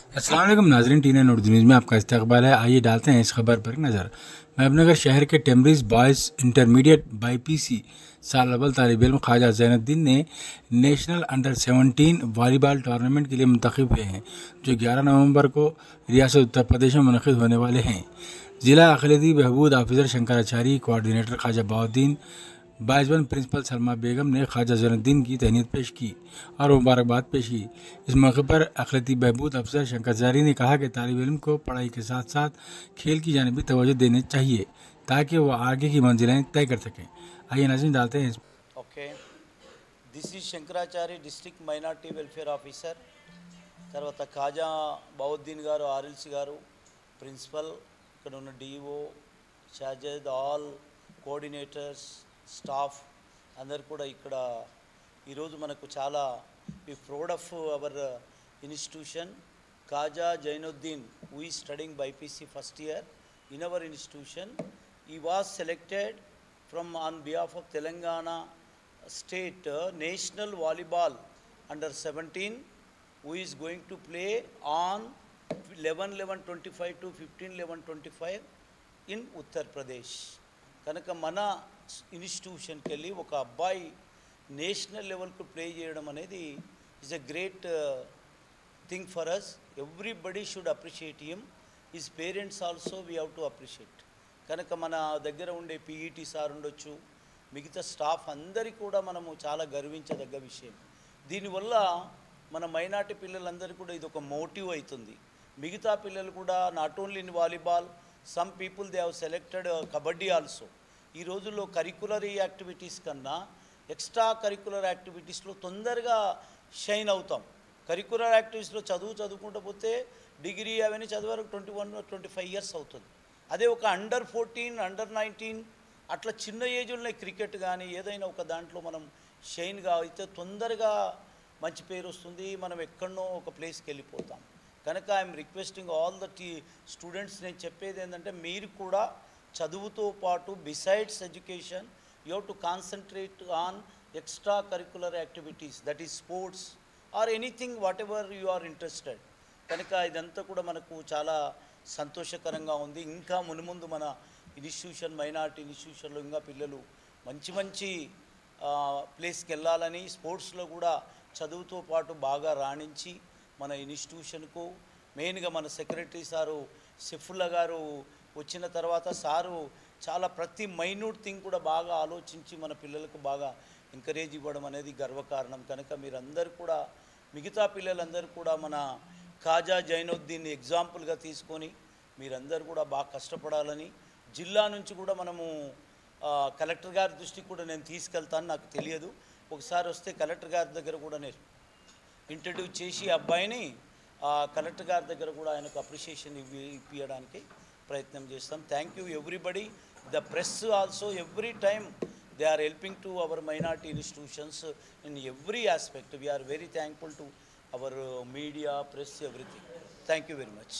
अस्सलाम वालेकुम नाज़रीन, टीएन उर्दू न्यूज़ में आपका इस्तकबाल है। आइए डालते हैं इस खबर पर एक नज़र। महबूबनगर शहर के टेम्ब्रिज बॉयज़ इंटरमीडिएट बाईपीसी साल अव्वल तालिब इल्म ख्वाजा ज़ैनुद्दीन ने नेशनल अंडर 17 वॉलीबॉल टूर्नामेंट के लिए मुंतखब हुए हैं, जो 11 नवंबर को रियासत उत्तर प्रदेश में मुनक़िद होने वाले हैं। जिला अक़लियती बहबूद ऑफिसर शंकराचारी, कोऑर्डिनेटर ख्वाजा बहाउद्दीन, बाइजवन प्रिंसिपल सलमा बेगम ने ख्वाजा ज़ैनुद्दीन की तहनीत पेश की और मुबारकबाद पेश की। इस मौके पर अक़लियती बहबूद अफसर शंकराचारी ने कहा कि तालिब इल्म को पढ़ाई के साथ साथ खेल की जानिब भी तवज्जो देनी चाहिए ताकि वह आगे की मंजिलें तय कर सकें। आइए नाज़रीन डालते हैं। Okay, this is Shankarachari, district minority welfare officer. తర్వాత ఖాజా బౌద్దీన్ గారు, ఆర్ఎల్సి గారు, ప్రిన్సిపల్, ఇక్కడ ఉన్న DO, Shahzad, all coordinators, staff అందరు కూడా ఇక్కడ ఈరోజు మనకు చాలా we proud of our institution Khaja Zainuddin who is studying BiPC first year in our institution. He was selected from on behalf of Telangana state national volleyball under 17 who is going to play on 11/11/25 to 15/11/25 in Uttar Pradesh. కనుక మన ఇన్స్టిట్యూషన్కి వెళ్ళి ఒక అబ్బాయి national లెవెల్కు play చేయడం అనేది is a great thing for us. Everybody should appreciate him. His parents also we have to appreciate. కనుక మన దగ్గర ఉండే పీఈటీ సార్ ఉండొచ్చు, మిగతా స్టాఫ్ అందరికీ కూడా మనము చాలా గర్వించదగ్గ విషయం. దీనివల్ల మన మైనార్టీ పిల్లలందరికీ కూడా ఇది ఒక మోటివ్ అవుతుంది. మిగతా పిల్లలు కూడా not only in volleyball, some people they have selected kabaddi also. ఈ రోజుల్లో కరికులర్ యాక్టివిటీస్ కన్నా ఎక్స్ట్రా కరికులర్ యాక్టివిటీస్లో తొందరగా షైన్ అవుతాం. కరికులర్ యాక్టివిటీస్లో చదువుకుంటూ పోతే డిగ్రీ అవన్నీ చదివారు 21-25 ఇయర్స్ అవుతుంది. అదే ఒక అండర్ 14, అండర్ 19 అట్లా చిన్న ఏజ్లోనే క్రికెట్ కానీ ఏదైనా ఒక దాంట్లో మనం షైన్గా అయితే తొందరగా మంచి పేరు వస్తుంది, మనం ఎక్కడనో ఒక ప్లేస్కి వెళ్ళిపోతాం. కనుక I'm requesting all the students, నేను చెప్పేది ఏంటంటే మీరు కూడా చదువుతో పాటు besides education you have to concentrate on extracurricular activities, that is sports or anything whatever you are interested. కనుక ఇదంతా కూడా మనకు చాలా సంతోషకరంగా ఉంది. ఇంకా మునుముందు మన ఇన్స్టిట్యూషన్ మైనార్టీ ఇన్స్టిట్యూషన్లో ఇంకా పిల్లలు మంచి మంచి ప్లేస్కి వెళ్ళాలని, స్పోర్ట్స్లో కూడా చదువుతో పాటు బాగా రాణించి మన ఇన్స్టిట్యూషన్కు మెయిన్గా మన సెక్రటరీ సారు సెఫుల్లా గారు వచ్చిన తర్వాత సారు చాలా ప్రతి మైన్యూట్ థింగ్ కూడా బాగా ఆలోచించి మన పిల్లలకు బాగా ఎంకరేజ్ ఇవ్వడం అనేది గర్వకారణం. కనుక మీరందరూ కూడా మిగతా పిల్లలందరూ కూడా మన ఖాజా జైనుద్దీన్ని ఎగ్జాంపుల్గా తీసుకొని మీరందరూ కూడా బాగా కష్టపడాలని, జిల్లా నుంచి కూడా మనము కలెక్టర్ గారి దృష్టికి కూడా నేను తీసుకెళ్తాను. నాకు తెలియదు, ఒకసారి వస్తే కలెక్టర్ గారి దగ్గర కూడా నేను ఇంట్రడ్యూస్ చేసి అబ్బాయిని కలెక్టర్ గారి దగ్గర కూడా ఆయనకు అప్రిషియేషన్ ఇప్పించడానికి ప్రయత్నం చేస్తాం. Thank you everybody. The press also every time they are helping to our minority institutions in every aspect. We are very thankful to our media, press, everything. Thank you very much.